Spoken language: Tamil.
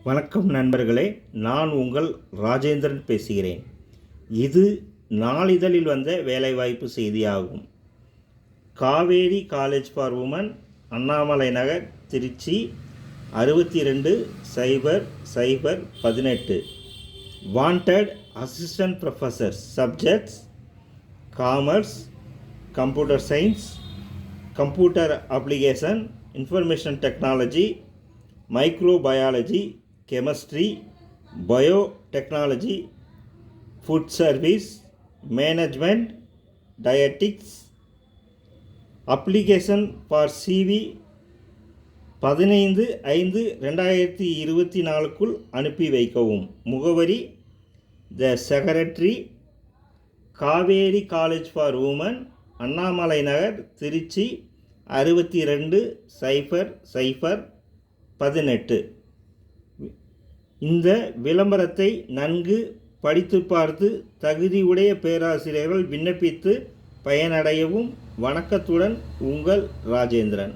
வணக்கம் நண்பர்களே, நான் உங்கள் ராஜேந்திரன் பேசுகிறேன். இது நாளிதழில் வந்த வேலைவாய்ப்பு செய்தியாகும். Kaveri college for women, Annamalai Nagar, Trichy 620018. Wanted assistant professor, subjects commerce, computer science, computer application, information technology, microbiology, chemistry, biotechnology, food service, management, dietetics. Application for CV 15/5/2024 அனுப்பி வைக்கவும். முகவரி the secretary, Kaveri college for women, Annamalai Nagar, Trichy 620018. இந்த விளம்பரத்தை நன்கு படித்து பார்த்து தகுதியுடைய பேராசிரியர்கள் விண்ணப்பித்து பயனடையவும். வணக்கத்துடன் உங்கள் ராஜேந்திரன்.